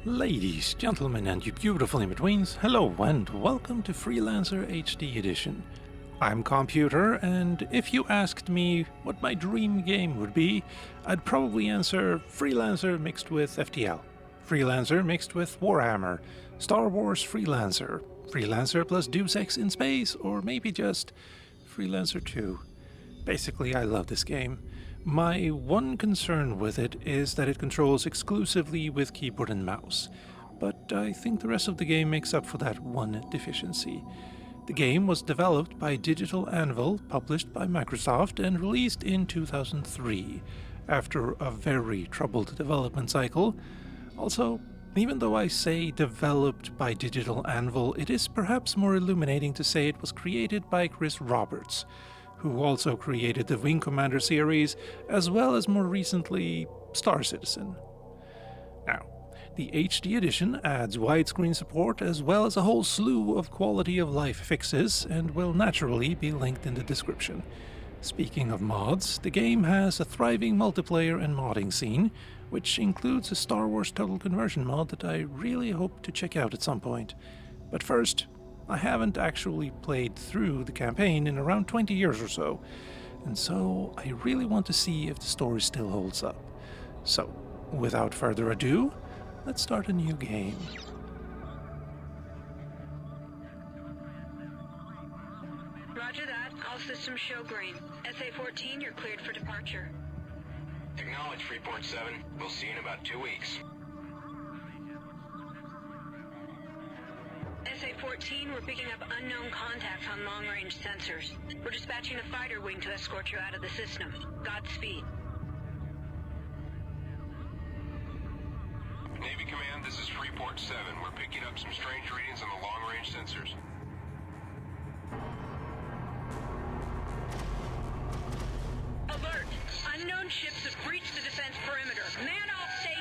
Ladies, gentlemen, and you beautiful in-betweens, hello and welcome to Freelancer HD Edition. I'm Calmputer, and if you asked me what my dream game would be, I'd probably answer Freelancer mixed with FTL, Freelancer mixed with Warhammer, Star Wars Freelancer, Freelancer plus Deus Ex in space, or maybe just Freelancer 2. Basically, I love this game. My one concern with it is that it controls exclusively with keyboard and mouse, but I think the rest of the game makes up for that one deficiency. The game was developed by Digital Anvil, published by Microsoft, and released in 2003, after a very troubled development cycle. Also, even though I say developed by Digital Anvil, it is perhaps more illuminating to say it was created by Chris Roberts, who also created the Wing Commander series, as well as more recently Star Citizen. Now, the HD edition adds widescreen support as well as a whole slew of quality of life fixes and will naturally be linked in the description. Speaking of mods, the game has a thriving multiplayer and modding scene, which includes a Star Wars Total Conversion mod that I really hope to check out at some point. But first, I haven't actually played through the campaign in around 20 years or so, and so I really want to see if the story still holds up. So, without further ado, let's start a new game. Roger that. All systems show green. SA-14, you're cleared for departure. Acknowledge Freeport 7. We'll see you in about 2 weeks. SA-14, we're picking up unknown contacts on long-range sensors. We're dispatching a fighter wing to escort you out of the system. Godspeed. Navy Command, this is Freeport 7. We're picking up some strange readings on the long-range sensors. Alert! Unknown ships have breached the defense perimeter. Man off station!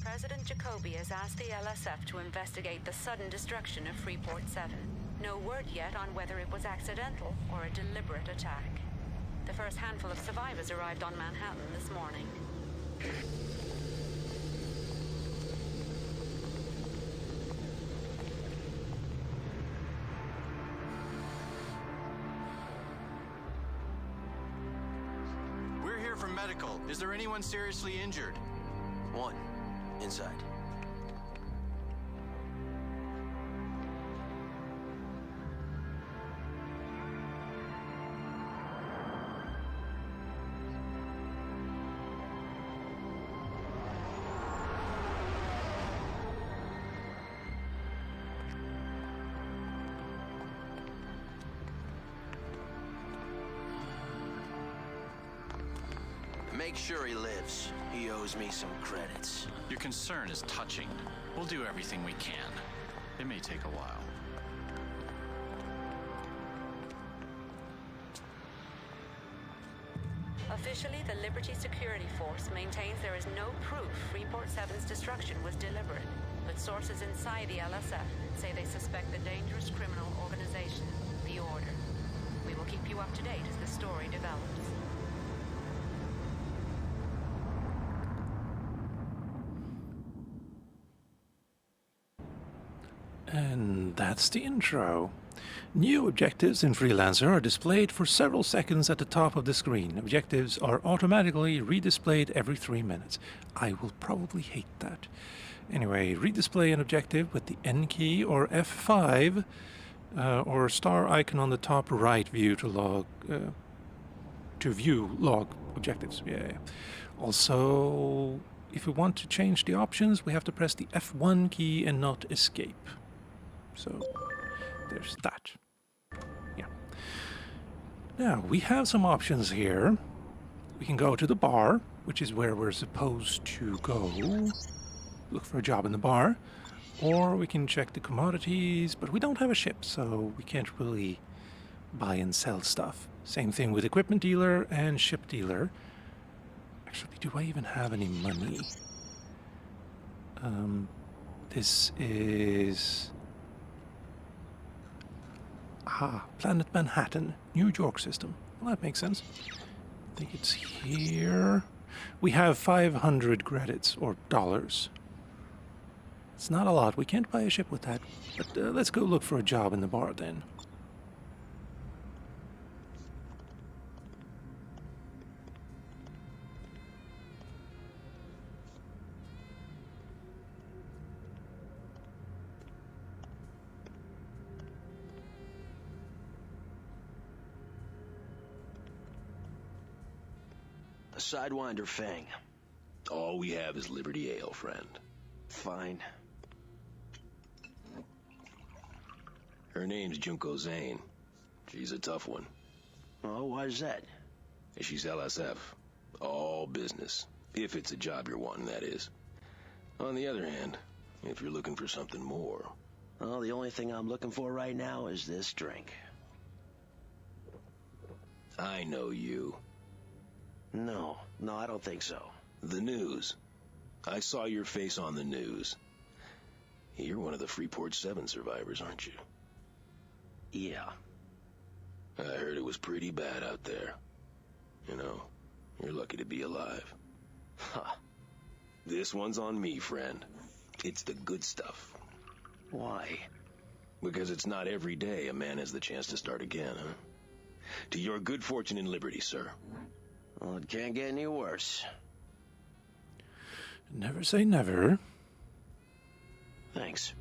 President Jacoby has asked the LSF to investigate the sudden destruction of Freeport 7. No word yet on whether it was accidental or a deliberate attack. The first handful of survivors arrived on Manhattan this morning. We're here for medical. Is there anyone seriously injured? One. Inside. Make sure he lives. He owes me some credits. Your concern is touching. We'll do everything we can. It may take a while. Officially, the Liberty Security Force maintains there is no proof Freeport 7's destruction was deliberate, but sources inside the LSF say they suspect the dangerous criminal organization, the Order. We will keep you up to date as the story develops. And that's the intro. New objectives in Freelancer are displayed for several seconds at the top of the screen. Objectives are automatically redisplayed every 3 minutes. I will probably hate that. Anyway, redisplay an objective with the N key or F5 or star icon on the top right view to view log objectives. Yeah. Also, if we want to change the options, we have to press the F1 key and not escape. So, there's that. Yeah. Now, we have some options here. We can go to the bar, which is where we're supposed to go. Look for a job in the bar. Or we can check the commodities, but we don't have a ship, so we can't really buy and sell stuff. Same thing with equipment dealer and ship dealer. Actually, do I even have any money? This is... Planet Manhattan, New York system. Well, that makes sense. I think it's here. We have 500 credits, or dollars. It's not a lot. We can't buy a ship with that. But let's go look for a job in the bar then. A Sidewinder Fang. All we have is Liberty Ale, friend. Fine. Her name's Junko Zane. She's a tough one. Oh, why's that? She's LSF. All business. If it's a job you're wanting, that is. On the other hand, if you're looking for something more... Well, the only thing I'm looking for right now is this drink. I know you. No, I don't think so. The news. I saw your face on the news. You're one of the Freeport 7 survivors, aren't you? Yeah. I heard it was pretty bad out there. You know, you're lucky to be alive. Ha. This one's on me, friend. It's the good stuff. Why? Because it's not every day a man has the chance to start again, huh? To your good fortune and liberty, sir. Well, it can't get any worse. Never say never. Thanks.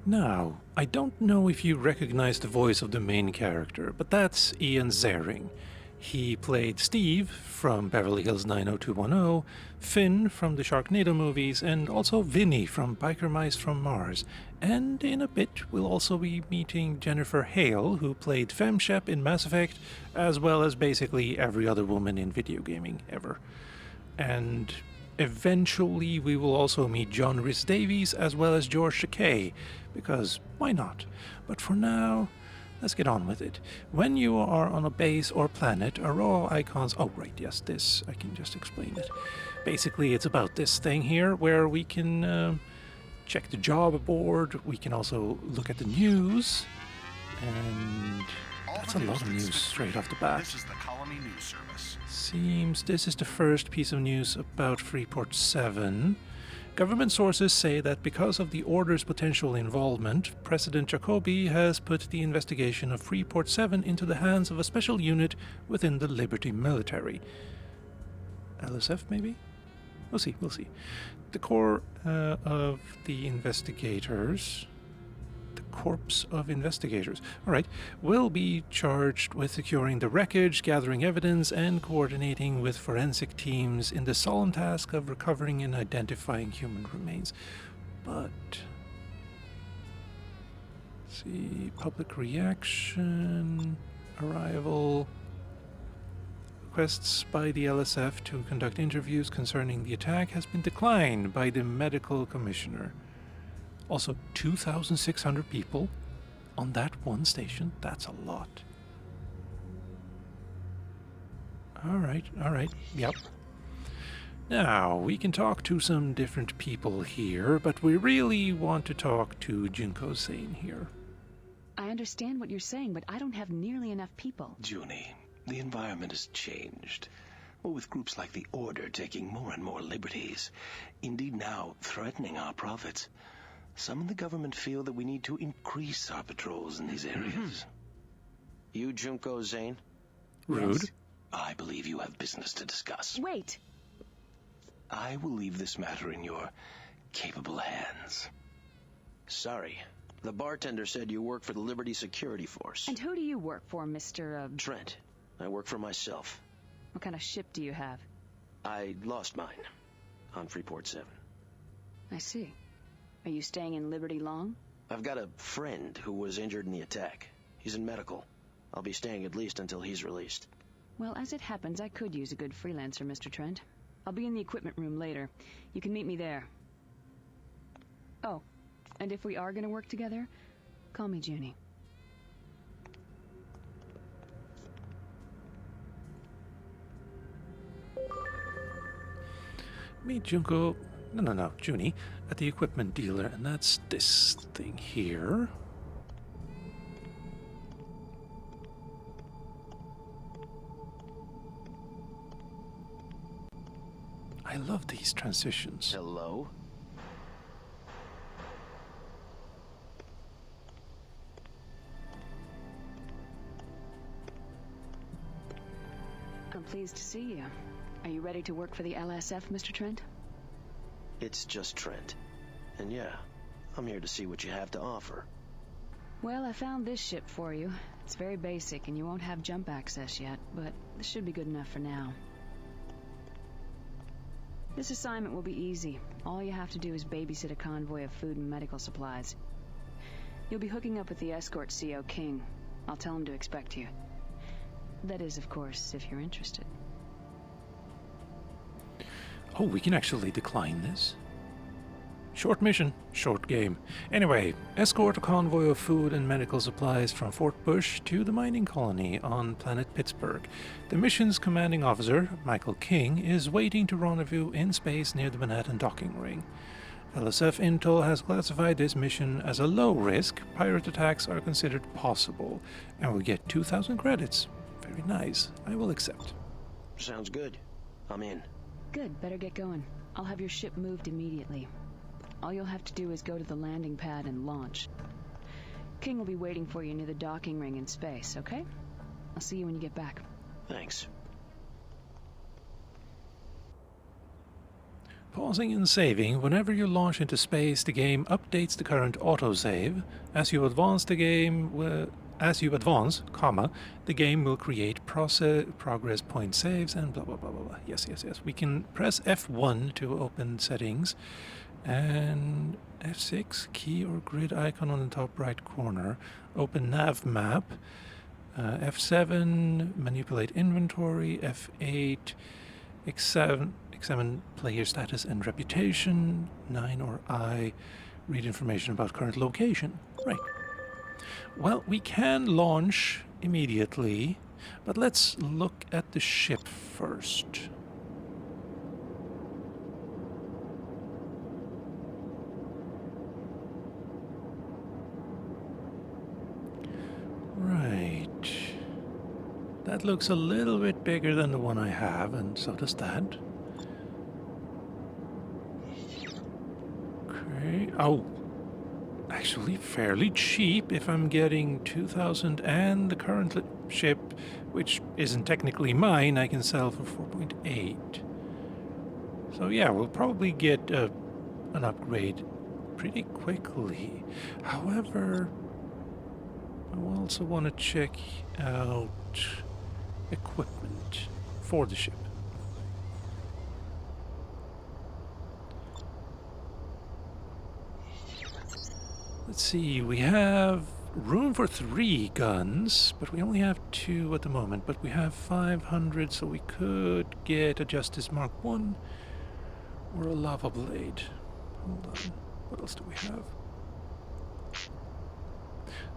Now, I don't know if you recognize the voice of the main character, but that's Ian Ziering. He played Steve from Beverly Hills 90210, Finn from the Sharknado movies, and also Vinny from Biker Mice from Mars. And in a bit, we'll also be meeting Jennifer Hale, who played Femshep in Mass Effect, as well as basically every other woman in video gaming ever. And eventually we will also meet John Rhys-Davies as well as George Takei, because why not? But for now, let's get on with it. When you are on a base or planet, are all icons... Oh, right, yes, this. I can just explain it. Basically, it's about this thing here, where we can check the job board. We can also look at the news. And that's a lot of news straight off the bat. This is the Colony News Service. Seems this is the first piece of news about Freeport 7. Government sources say that because of the order's potential involvement, President Jacobi has put the investigation of Freeport 7 into the hands of a special unit within the Liberty military. LSF, maybe? We'll see. The Corps of the Investigators... Corps of Investigators, alright, will be charged with securing the wreckage, gathering evidence, and coordinating with forensic teams in the solemn task of recovering and identifying human remains. But... let's see... public reaction... arrival... requests by the LSF to conduct interviews concerning the attack has been declined by the medical commissioner. Also, 2,600 people on that one station. That's a lot. Alright, yep. Now, we can talk to some different people here, but we really want to talk to Junko Zane here. I understand what you're saying, but I don't have nearly enough people. Juni, the environment has changed. With groups like the Order taking more and more liberties, indeed now threatening our profits. Some in the government feel that we need to increase our patrols in these areas. You Junko Zane? Rude. Yes. I believe you have business to discuss. Wait! I will leave this matter in your capable hands. Sorry. The bartender said you work for the Liberty Security Force. And who do you work for, Mr. Trent. I work for myself. What kind of ship do you have? I lost mine. On Freeport 7. I see. Are you staying in Liberty long? I've got a friend who was injured in the attack. He's in medical. I'll be staying at least until he's released. Well, as it happens, I could use a good freelancer, Mr. Trent. I'll be in the equipment room later. You can meet me there. Oh, and if we are gonna work together, call me Juni. Meet Junko. No, Juni, at the equipment dealer, and that's this thing here. I love these transitions. Hello? I'm pleased to see you. Are you ready to work for the LSF, Mr. Trent? It's just Trent. And yeah, I'm here to see what you have to offer. Well, I found this ship for you. It's very basic, and you won't have jump access yet, but this should be good enough for now. This assignment will be easy. All you have to do is babysit a convoy of food and medical supplies. You'll be hooking up with the Escort CO King. I'll tell him to expect you. That is, of course, if you're interested. Oh, we can actually decline this. Short mission, short game. Anyway, escort a convoy of food and medical supplies from Fort Bush to the mining colony on planet Pittsburgh. The mission's commanding officer, Michael King, is waiting to rendezvous in space near the Manhattan docking ring. LSF Intel has classified this mission as a low risk. Pirate attacks are considered possible, and we get 2,000 credits. Very nice. I will accept. Sounds good. I'm in. Good, better get going. I'll have your ship moved immediately. All you'll have to do is go to the landing pad and launch. King will be waiting for you near the docking ring in space, okay? I'll see you when you get back. Thanks. Pausing and saving. Whenever you launch into space, the game updates the current autosave. As you advance, the game will create progress point saves and blah blah blah blah blah. Yes. We can press F1 to open settings, and F6 key or grid icon on the top right corner. Open nav map. F7 manipulate inventory. F8 examine player status and reputation. 9 or I read information about current location. Right. Well, we can launch immediately, but let's look at the ship first. Right. That looks a little bit bigger than the one I have, and so does that. Okay. Oh. Actually fairly cheap if I'm getting 2,000 and the current ship, which isn't technically mine, I can sell for 4.8. So yeah, we'll probably get an upgrade pretty quickly. However, I also want to check out equipment for the ship. Let's see, we have room for 3 guns, but we only have 2 at the moment, but we have 500, so we could get a Justice Mark 1 or a lava blade. Hold on, what else do we have?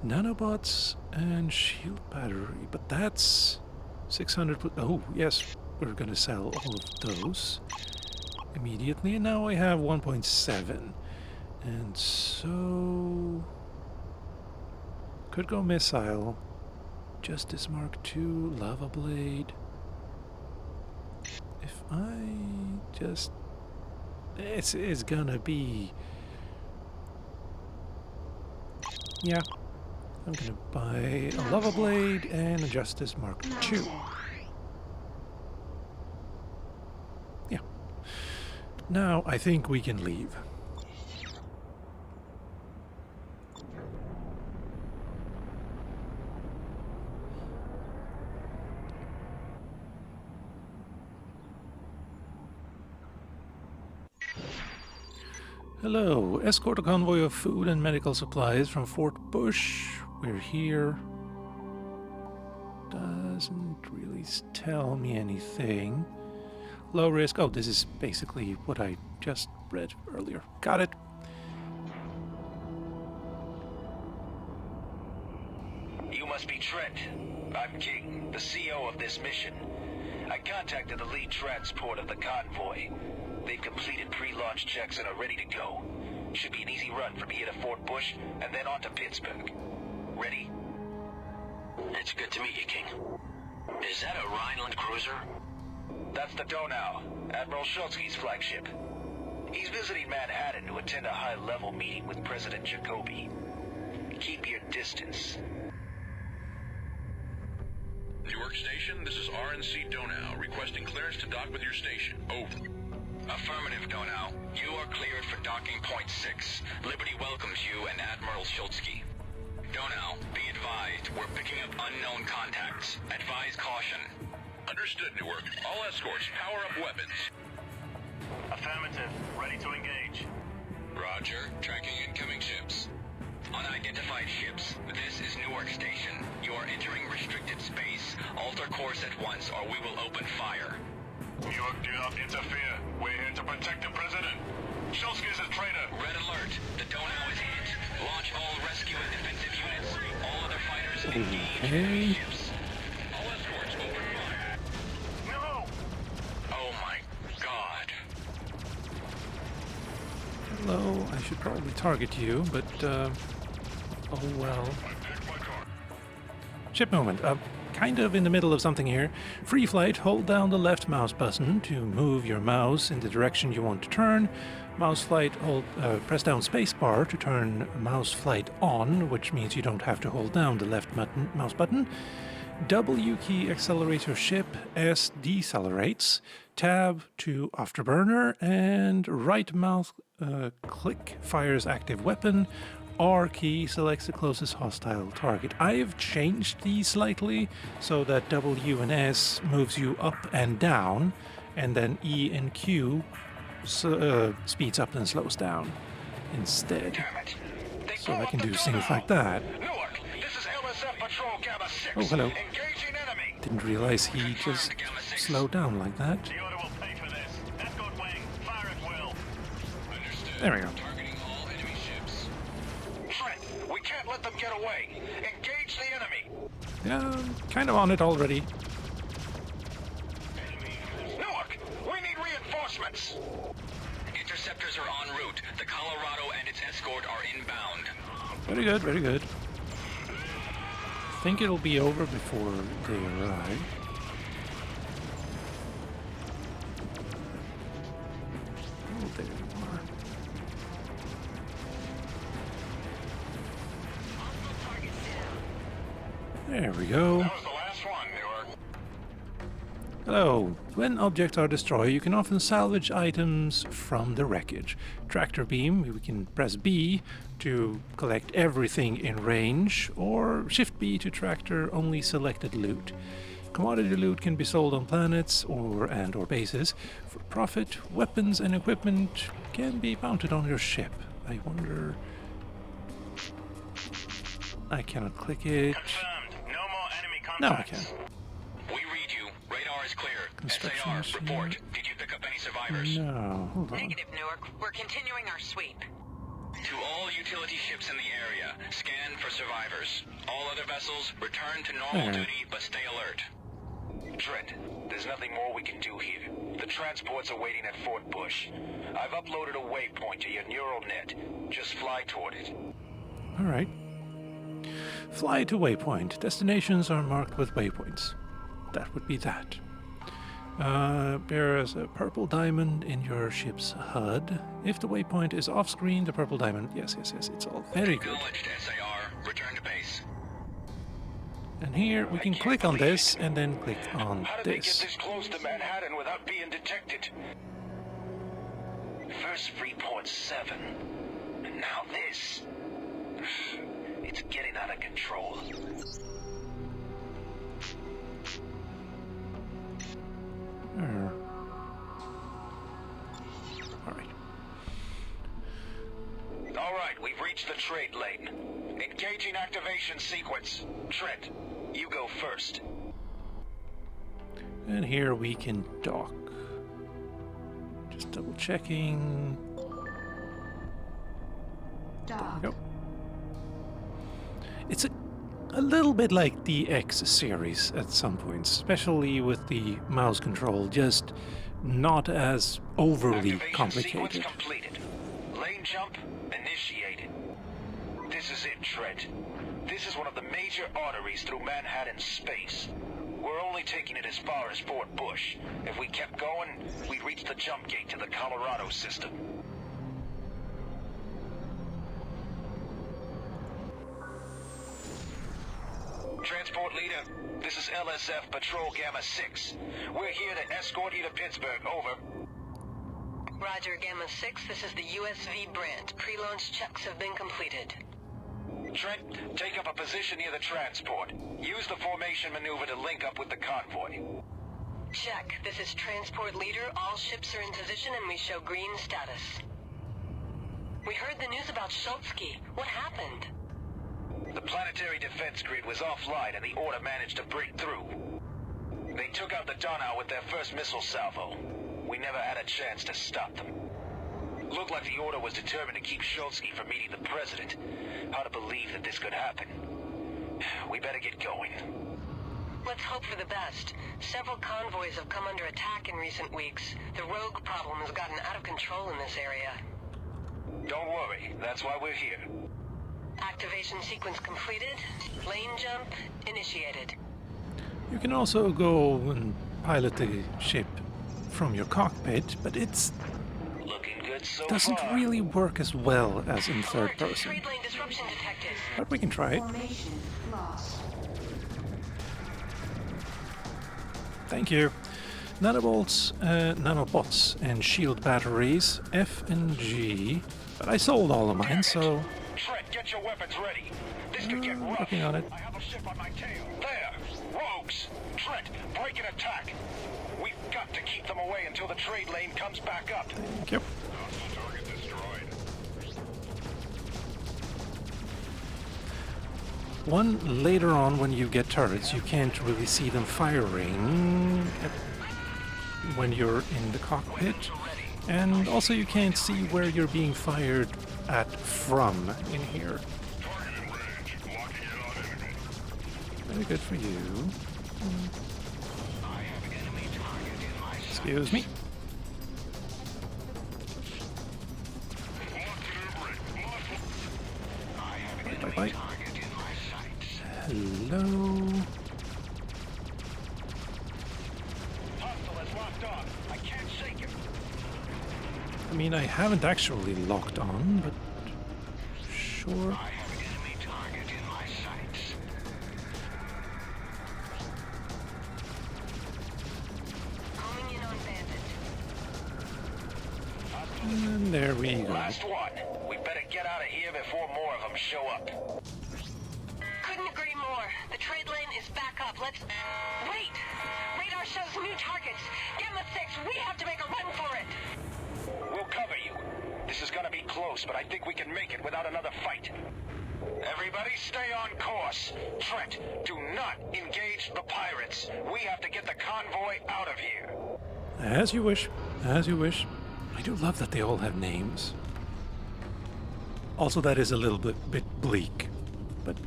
Nanobots and shield battery, but that's 600. Oh, yes, we're gonna sell all of those immediately, and now I have 1.7. And so could go missile, Justice Mark II, lava blade. If I just, it's gonna be, yeah, I'm gonna buy a lava blade and a Justice Mark II. Yeah. Now I think we can leave. Hello, escort a convoy of food and medical supplies from Fort Bush. We're here. Doesn't really tell me anything. low risk. Oh, this is basically what I just read earlier. Got it. You must be Trent. I'm King, the CO of this mission. I contacted the lead transport of the convoy. They've completed pre-launch checks and are ready to go. Should be an easy run from here to Fort Bush and then on to Pittsburgh. Ready? It's good to meet you, King. Is that a Rhineland cruiser? That's the Donau, Admiral Schultzky's flagship. He's visiting Manhattan to attend a high-level meeting with President Jacoby. Keep your distance. Newark Station, this is RNC Donau, requesting clearance to dock with your station. Over. Affirmative, Donau. You are cleared for docking point 6. Liberty welcomes you and Admiral Schultzky. Donau, be advised, we're picking up unknown contacts. Advise caution. Understood, Newark. All escorts, power up weapons. Affirmative. Ready to engage. Roger. Tracking incoming ships. Unidentified ships. This is Newark Station. You are entering restricted space. Alter course at once or we will open fire. Newark, do not interfere. We're here to protect the President. Schultzky's a traitor. Red alert. The Donau is hit. Launch all rescue and defensive units. All other fighters engage ships. All escorts, open fire. No! Oh my god. Hello, I should probably target you, but, oh well. Ship movement. Kind of in the middle of something here. Free flight, hold down the left mouse button to move your mouse in the direction you want to turn. Mouse flight, press down spacebar to turn mouse flight on, which means you don't have to hold down the left mouse button. W key accelerates your ship, S decelerates, tab to afterburner, and right mouse click fires active weapon. R key selects the closest hostile target. I have changed these slightly so that W and S moves you up and down, and then E and Q speeds up and slows down instead. Damn it. They So blew I up can the do things Donau. like that. Newark, this is LSF Patrol Gamma 6. Oh, hello. Engaging enemy. Didn't realize he just slowed down like that. The order will pay for this. Escort wing, fire at will. Understood. There we go. Targeting all enemy ships. Trent, we can't let them get away. Engage the enemy. Yeah, kind of on it already. Newark, we need reinforcements. Interceptors are en route. The Colorado and its escort are inbound. Very good, very good. Think it'll be over before they arrive. Oh, there you are. There we go. That was the last one, Newark. Hello. When objects are destroyed, you can often salvage items from the wreckage. Tractor beam, we can press B to collect everything in range, or Shift B to tractor only selected loot. Commodity loot can be sold on planets or bases. For profit, weapons and equipment can be mounted on your ship. I wonder... I cannot click it. Confirmed. No more enemy No, I contacts. can. We read you. Radar is clear. Construction SAR, machine. report. Did you pick up any survivors? No, hold on. Negative, Newark. We're continuing our sweep. To all utility ships in the area, scan for survivors. All other vessels, return to normal There. duty, but stay alert. Trent, there's nothing more we can do here. The transports are waiting at Fort Bush. I've uploaded a waypoint to your neural net. Just fly toward it. Alright. Fly to waypoint. Destinations are marked with waypoints. That would be that. There is a purple diamond in your ship's HUD. If the waypoint is off-screen, the purple diamond... Yes, it's all very good. Acknowledged, SAR. Return to base. And here we can click on this and then click on How did they get this. this close to Manhattan without being detected? First Freeport 7, and now this. It's getting out of control. Alright. All right, we've reached the trade lane. Engaging activation sequence. Trent, you go first. And here we can dock. Just double checking. There we go. It's a little bit like the X series at some points, especially with the mouse control, just not as overly Activation complicated. sequence completed. Lane jump initiated. This is it, Trent. This is one of the major arteries through Manhattan space. We're only taking it as far as Fort Bush. If we kept going, we'd reach the jump gate to the Colorado system. Transport leader, this is LSF Patrol Gamma 6. We're here to escort you to Pittsburgh, over. Roger, Gamma 6, this is the USV Brant. Pre-launch checks have been completed. Trent, take up a position near the transport. Use the formation maneuver to link up with the convoy. Check, this is Transport Leader. All ships are in position and we show green status. We heard the news about Schultzky. What happened? The planetary defense grid was offline and the order managed to break through. They took out the Donau with their first missile salvo. We never had a chance to stop them. Looked like the order was determined to keep Schultzky from meeting the president. Hard to believe that this could happen. We better get going. Let's hope for the best. Several convoys have come under attack in recent weeks. The rogue problem has gotten out of control in this area. Don't worry, that's why we're here. Activation sequence completed. Lane jump initiated. You can also go and pilot the ship from your cockpit, but it's Looking good so doesn't far. really work as well as in third Alert, person. trade lane disruption detected. But we can try it. Formation lost. Thank you. Nanobolts, nanobots, and shield batteries, F and G. But I sold all of mine, so Trent, get your weapons ready. This could get rough. working on it. I have a ship on my tail. There! Rogues! Trent, break and attack! We've got to keep them away until the trade lane comes back up. Thank you. Target destroyed. One, later on when you get turrets, you can't really see them firing when you're in the cockpit. And also you can't see where you're being fired at from in here. Target in range. Locking in on enemy. Very good for you. Excuse me. Bye bye. Hello. Hostile is locked on. I can't shake him. I mean, I haven't actually locked on, but sure. I have an enemy target in my sights. Homing in on bandit. And there we go. Last one. We better get out of here before more of them show up. Couldn't agree more. The trade lane is back up. Let's... Wait! Radar shows new targets. Gamma 6, we have to make a run for it. We'll cover you. This is gonna be close, but I think we can make it without another fight. Everybody stay on course. Trent, do not engage the pirates. We have to get the convoy out of here. As you wish. As you wish. I do love that they all have names. Also, that is a little bit bleak. But,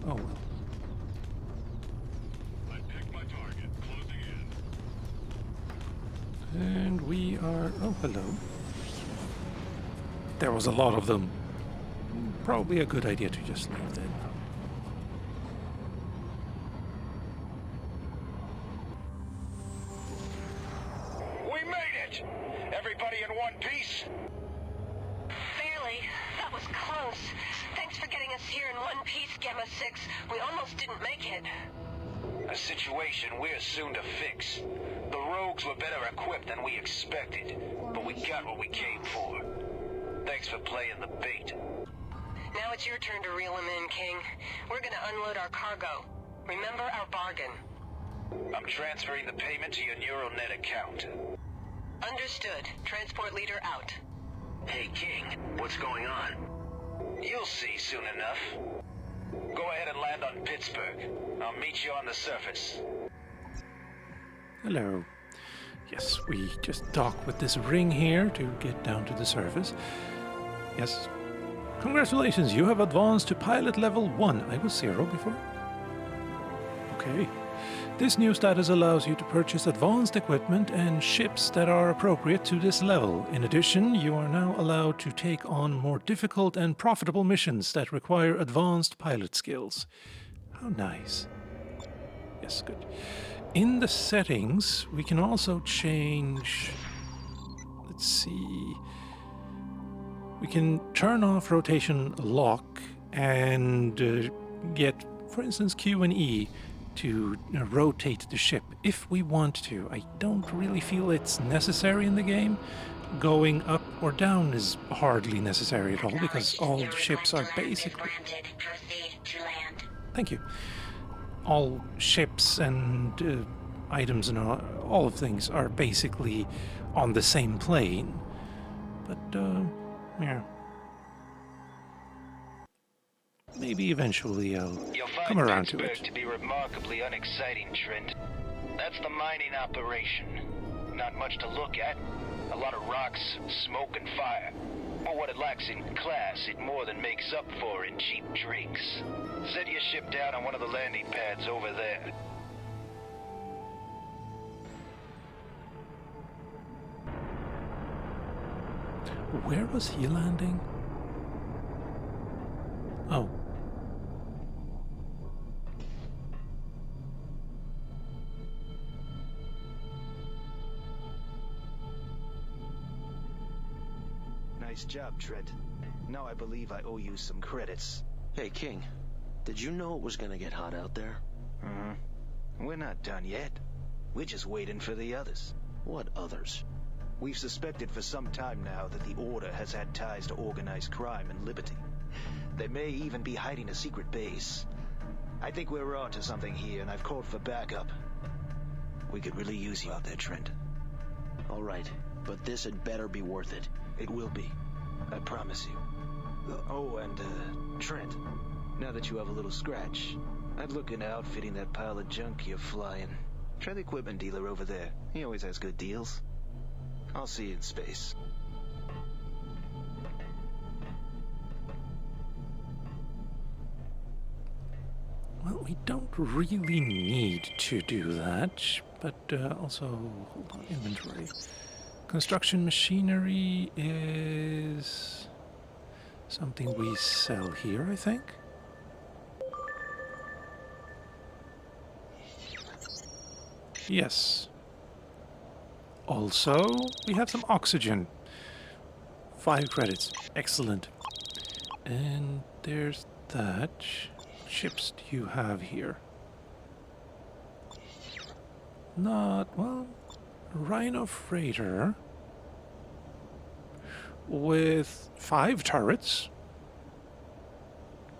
oh well. I picked my target. Closing in. And we are... Oh, hello. There was a lot of them. Probably a good idea to just leave them. We made it! Everybody in one piece? Barely. That was close. Thanks for getting us here in one piece, Gamma 6. We almost didn't make it. A situation we're soon to fix. The rogues were better equipped than we expected, but we got what we came for. Thanks for playing the bait. Now it's your turn to reel him in, King. We're gonna unload our cargo. Remember our bargain. I'm transferring the payment to your neural net account. Understood. Transport leader out. Hey, King, what's going on? You'll see soon enough. Go ahead and land on Pittsburgh. I'll meet you on the surface. Hello. Yes, we just dock with this ring here to get down to the surface. Yes. Congratulations, you have advanced to pilot level 1. I was 0 before. Okay. This new status allows you to purchase advanced equipment and ships that are appropriate to this level. In addition, you are now allowed to take on more difficult and profitable missions that require advanced pilot skills. How nice. Yes, good. In the settings, we can also change... Let's see... We can turn off rotation lock and get, for instance, Q and E to rotate the ship if we want to. I don't really feel it's necessary in the game. Going up or down is hardly necessary at all because all the ships are basically... Thank you. All ships and items and all of things are basically on the same plane. But, yeah. Maybe eventually I'll come around to it. You'll find Pittsburgh to be remarkably unexciting, Trent. That's the mining operation. Not much to look at. A lot of rocks, smoke, and fire. But what it lacks in class, it more than makes up for in cheap drinks. Set your ship down on one of the landing pads over there. Where was he landing? Oh. Nice job, Trent. Now I believe I owe you some credits. Hey, King. Did you know it was gonna get hot out there? We're not done yet. We're just waiting for the others. What others? We've suspected for some time now that the Order has had ties to organized crime and Liberty. They may even be hiding a secret base. I think we're onto something here, and I've called for backup. We could really use you out there, Trent. All right, but this had better be worth it. It will be. I promise you. Oh, and, Trent, now that you have a little scratch, I'd look into outfitting that pile of junk you're flying. Try the equipment dealer over there. He always has good deals. I'll see you in space. Well, we don't really need to do that, but also, hold on, inventory. Construction machinery is something we sell here, I think. Yes. Also, we have some oxygen. 5 credits. Excellent. And there's that. Ships do you have here? Not, well, Rhino freighter with 5 turrets.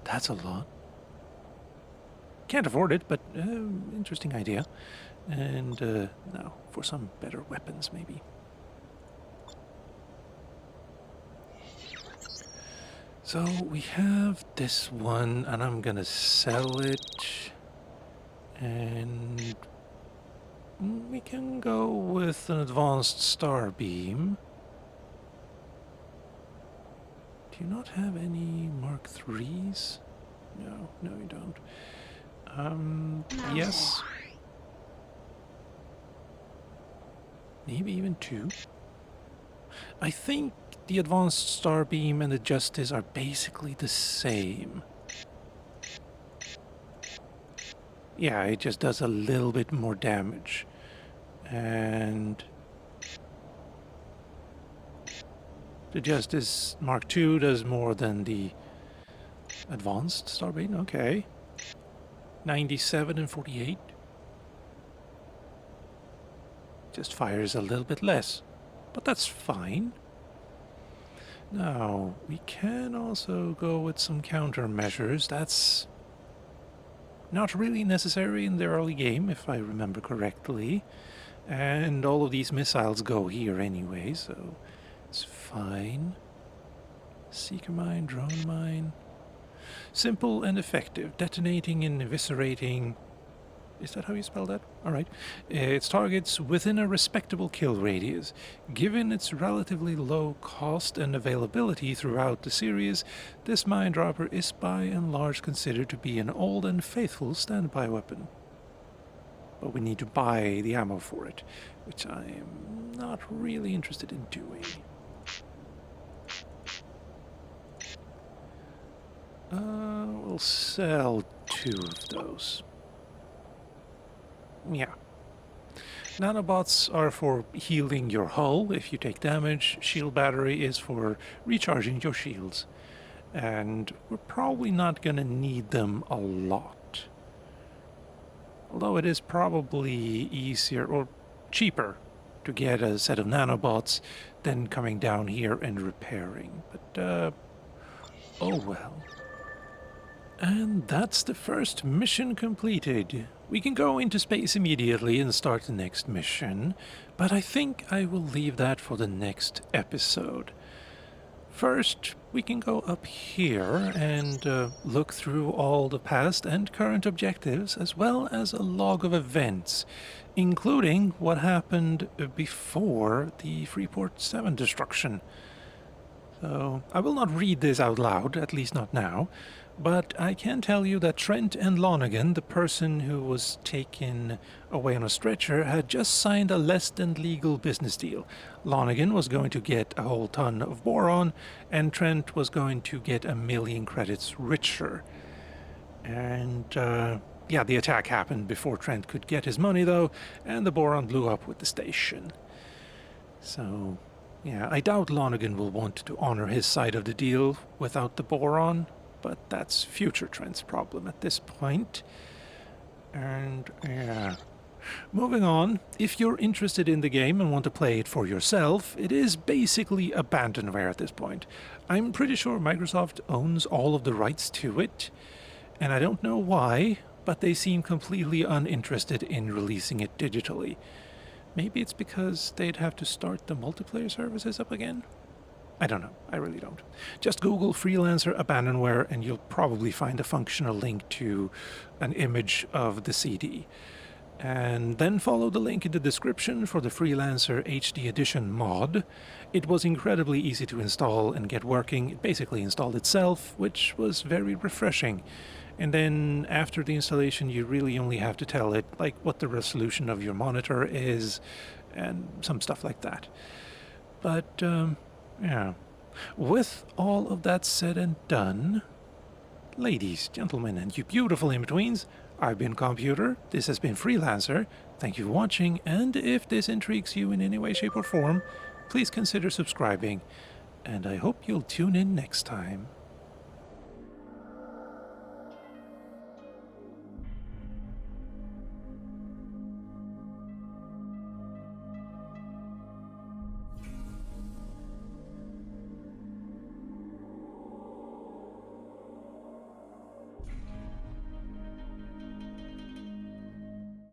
That's a lot. Can't afford it, but interesting idea. And now for some better weapons, maybe. So we have this one, and I'm gonna sell it. And we can go with an advanced star beam. Do you not have any Mark IIIs? No, you don't. Yes. Maybe even 2. I think the advanced star beam and the Justice are basically the same. Yeah, it just does a little bit more damage. And the Justice Mark II does more than the advanced star beam. Okay. 97 and 48. Just fires a little bit less, but that's fine. Now, we can also go with some countermeasures. That's not really necessary in the early game, if I remember correctly. And all of these missiles go here anyway, so it's fine. Seeker mine, drone mine. Simple and effective. Detonating and eviscerating Is that how you spell that? Alright. Its targets within a respectable kill radius. Given its relatively low cost and availability throughout the series, this mine dropper is by and large considered to be an old and faithful standby weapon. But we need to buy the ammo for it, which I am not really interested in doing. We'll sell 2 of those. Yeah. Nanobots are for healing your hull if you take damage. Shield battery is for recharging your shields. And we're probably not gonna need them a lot. Although it is probably easier or cheaper to get a set of nanobots than coming down here and repairing. But, oh well. And that's the first mission completed. We can go into space immediately and start the next mission, but I think I will leave that for the next episode. First, we can go up here and look through all the past and current objectives, as well as a log of events, including what happened before the Freeport 7 destruction. So, I will not read this out loud, at least not now. But I can tell you that Trent and Lonergan, the person who was taken away on a stretcher, had just signed a less-than-legal business deal. Lonergan was going to get a whole ton of boron, and Trent was going to get 1,000,000 credits richer. And, yeah, the attack happened before Trent could get his money, though, and the boron blew up with the station. So, yeah, I doubt Lonergan will want to honor his side of the deal without the boron. But that's future Trent's problem at this point. And, yeah. Moving on, if you're interested in the game and want to play it for yourself, it is basically Abandonware at this point. I'm pretty sure Microsoft owns all of the rights to it, and I don't know why, but they seem completely uninterested in releasing it digitally. Maybe it's because they'd have to start the multiplayer services up again? I don't know. I really don't. Just Google Freelancer Abandonware and you'll probably find a functional link to an image of the CD. And then follow the link in the description for the Freelancer HD Edition mod. It was incredibly easy to install and get working. It basically installed itself, which was very refreshing. And then after the installation, you really only have to tell it like what the resolution of your monitor is and some stuff like that. But, yeah. With all of that said and done, ladies, gentlemen, and you beautiful in-betweens, I've been Calmputer, this has been Freelancer, thank you for watching, and if this intrigues you in any way, shape, or form, please consider subscribing, and I hope you'll tune in next time.